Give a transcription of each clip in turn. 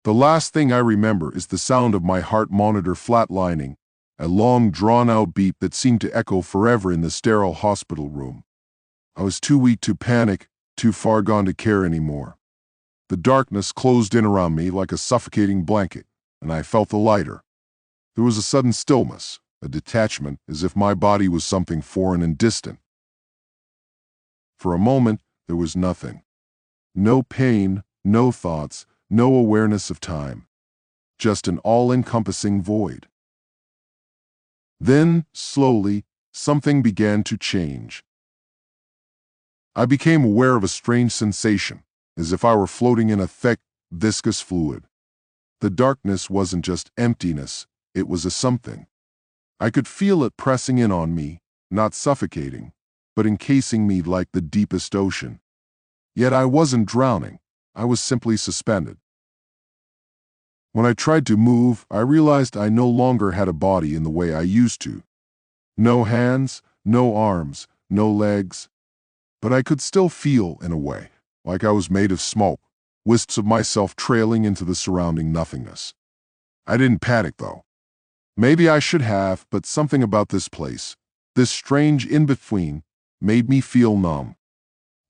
The last thing I remember is the sound of my heart monitor flatlining, a long drawn-out beep that seemed to echo forever in the sterile hospital room. I was too weak to panic, too far gone to care anymore. The darkness closed in around me like a suffocating blanket, and I felt the lighter. There was a sudden stillness, a detachment, as if my body was something foreign and distant. For a moment, there was nothing. No pain, no thoughts, no awareness of time. Just an all-encompassing void. Then, slowly, something began to change. I became aware of a strange sensation, as if I were floating in a thick, viscous fluid. The darkness wasn't just emptiness, it was a something. I could feel it pressing in on me, not suffocating, but encasing me like the deepest ocean. Yet I wasn't drowning, I was simply suspended. When I tried to move, I realized I no longer had a body in the way I used to. No hands, no arms, no legs. But I could still feel, in a way, like I was made of smoke, wisps of myself trailing into the surrounding nothingness. I didn't panic, though. Maybe I should have, but something about this place, this strange in-between, made me feel numb,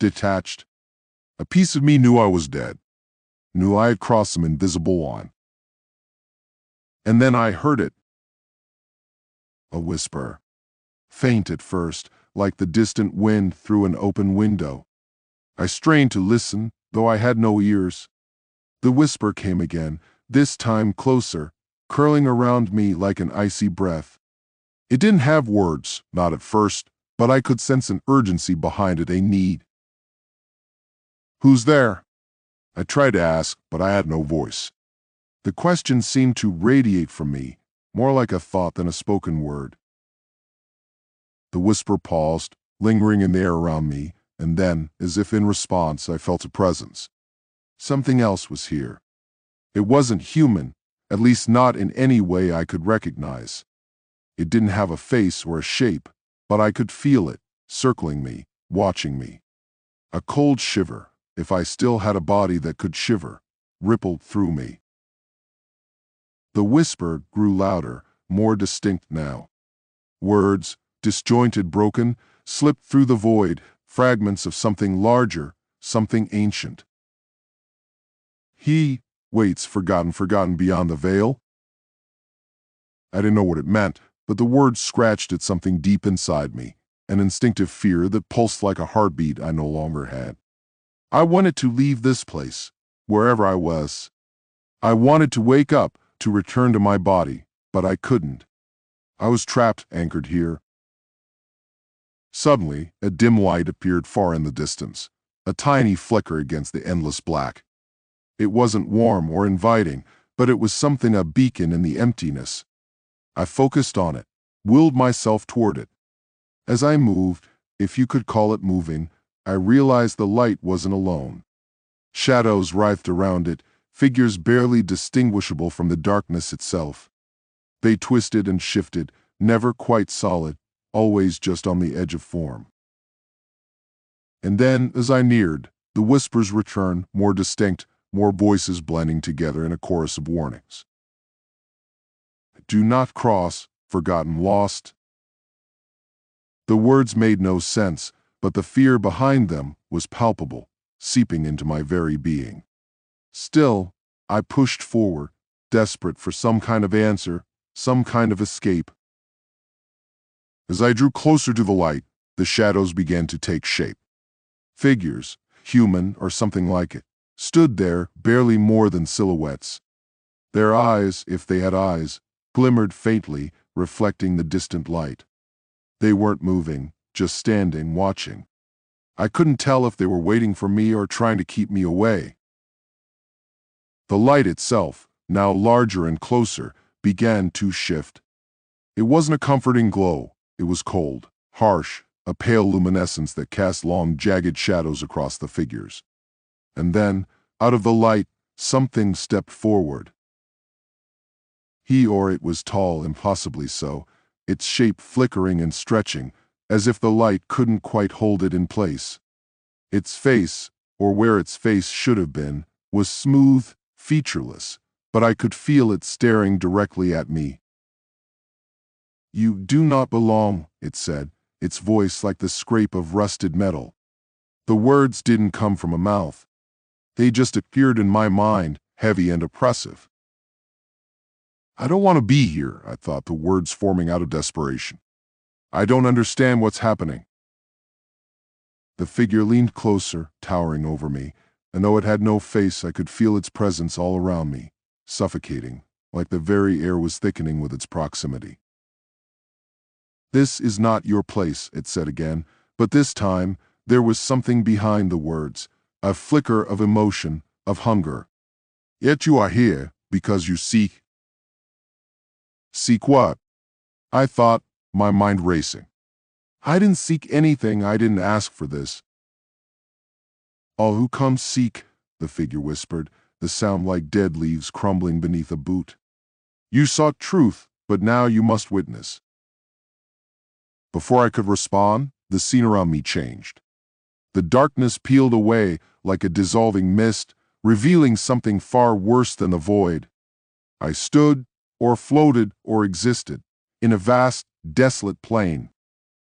detached. A piece of me knew I was dead, knew I had crossed some invisible line. And then I heard it. A whisper. Faint at first, like the distant wind through an open window. I strained to listen, though I had no ears. The whisper came again, this time closer, curling around me like an icy breath. It didn't have words, not at first, but I could sense an urgency behind it, a need. "Who's there?" I tried to ask, but I had no voice. The question seemed to radiate from me, more like a thought than a spoken word. The whisper paused, lingering in the air around me, and then, as if in response, I felt a presence. Something else was here. It wasn't human, at least not in any way I could recognize. It didn't have a face or a shape, but I could feel it, circling me, watching me. A cold shiver, if I still had a body that could shiver, rippled through me. The whisper grew louder, more distinct now. Words, disjointed, broken, slipped through the void, fragments of something larger, something ancient. He waits, forgotten beyond the veil. I didn't know what it meant, but the words scratched at something deep inside me, an instinctive fear that pulsed like a heartbeat I no longer had. I wanted to leave this place, wherever I was. I wanted to wake up, to return to my body, but I couldn't. I was trapped, anchored here. Suddenly, a dim light appeared far in the distance, a tiny flicker against the endless black. It wasn't warm or inviting, but it was something, a beacon in the emptiness. I focused on it, willed myself toward it. As I moved, if you could call it moving, I realized the light wasn't alone. Shadows writhed around it, figures barely distinguishable from the darkness itself. They twisted and shifted, never quite solid, always just on the edge of form. And then, as I neared, the whispers returned, more distinct, more voices blending together in a chorus of warnings. Do not cross, forgotten, lost. The words made no sense, but the fear behind them was palpable, seeping into my very being. Still, I pushed forward, desperate for some kind of answer, some kind of escape. As I drew closer to the light, the shadows began to take shape. Figures, human or something like it, stood there, barely more than silhouettes. Their eyes, if they had eyes, glimmered faintly, reflecting the distant light. They weren't moving, just standing, watching. I couldn't tell if they were waiting for me or trying to keep me away. The light itself, now larger and closer, began to shift. It wasn't a comforting glow, it was cold, harsh, a pale luminescence that cast long, jagged shadows across the figures. And then, out of the light, something stepped forward. He or it was tall, impossibly so, its shape flickering and stretching, as if the light couldn't quite hold it in place. Its face, or where its face should have been, was smooth, featureless, but I could feel it staring directly at me. "You do not belong," it said, its voice like the scrape of rusted metal. The words didn't come from a mouth. They just appeared in my mind, heavy and oppressive. "I don't want to be here," I thought, the words forming out of desperation. "I don't understand what's happening." The figure leaned closer, towering over me, and though it had no face, I could feel its presence all around me, suffocating, like the very air was thickening with its proximity. "This is not your place," it said again, but this time there was something behind the words, a flicker of emotion, of hunger. "Yet you are here because you seek." "Seek what?" I thought, my mind racing. "I didn't seek anything, I didn't ask for this." "All who come seek," the figure whispered, the sound like dead leaves crumbling beneath a boot. "You sought truth, but now you must witness." Before I could respond, the scene around me changed. The darkness peeled away like a dissolving mist, revealing something far worse than the void. I stood, or floated, or existed, in a vast, desolate plain.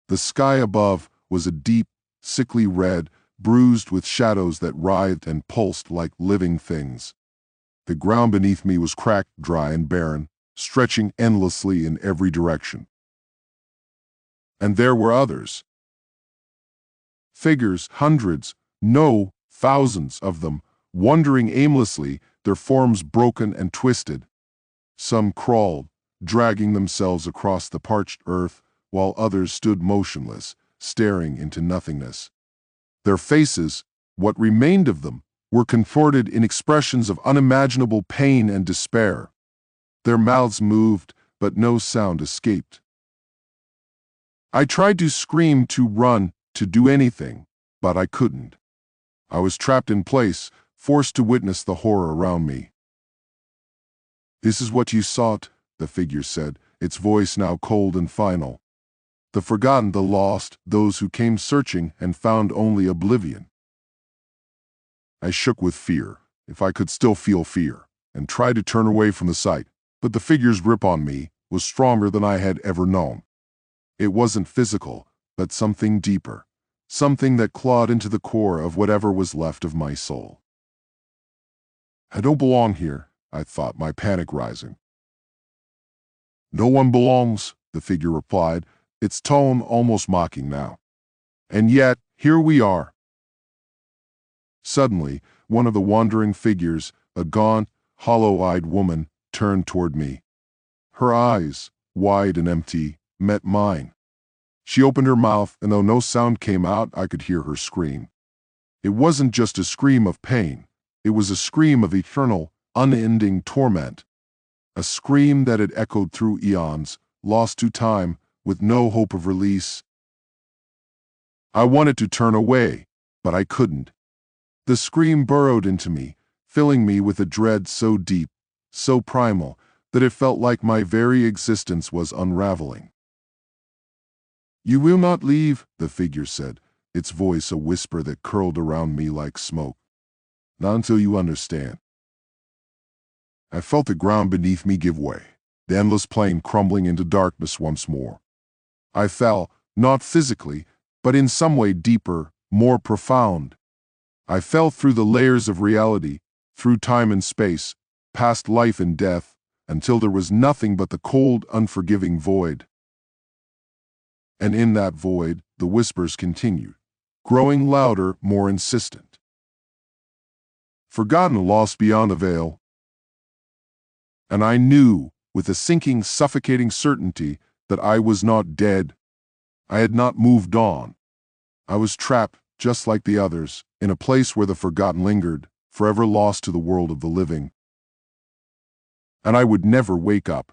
The sky above was a deep, sickly red, bruised with shadows that writhed and pulsed like living things. The ground beneath me was cracked, dry, and barren, stretching endlessly in every direction. And there were others. Figures, hundreds, no, thousands of them, wandering aimlessly, their forms broken and twisted. Some crawled, dragging themselves across the parched earth, while others stood motionless, staring into nothingness. Their faces, what remained of them, were contorted in expressions of unimaginable pain and despair. Their mouths moved, but no sound escaped. I tried to scream, to run, to do anything, but I couldn't. I was trapped in place, forced to witness the horror around me. "This is what you sought," the figure said, its voice now cold and final. "The forgotten, the lost, those who came searching and found only oblivion." I shook with fear, if I could still feel fear, and tried to turn away from the sight, but the figure's grip on me was stronger than I had ever known. It wasn't physical, but something deeper, something that clawed into the core of whatever was left of my soul. "I don't belong here," I thought, my panic rising. "No one belongs," the figure replied, its tone almost mocking now. "And yet, here we are." Suddenly, one of the wandering figures, a gaunt, hollow-eyed woman, turned toward me. Her eyes, wide and empty, met mine. She opened her mouth, and though no sound came out, I could hear her scream. It wasn't just a scream of pain. It was a scream of eternal, unending torment. A scream that had echoed through eons, lost to time, with no hope of release. I wanted to turn away, but I couldn't. The scream burrowed into me, filling me with a dread so deep, so primal, that it felt like my very existence was unraveling. "You will not leave," the figure said, its voice a whisper that curled around me like smoke. "Not until you understand." I felt the ground beneath me give way, the endless plain crumbling into darkness once more. I fell, not physically, but in some way deeper, more profound. I fell through the layers of reality, through time and space, past life and death, until there was nothing but the cold, unforgiving void. And in that void, the whispers continued, growing louder, more insistent. "Forgotten, lost beyond the veil." And I knew, with a sinking, suffocating certainty, that I was not dead. I had not moved on. I was trapped, just like the others, in a place where the forgotten lingered, forever lost to the world of the living. And I would never wake up.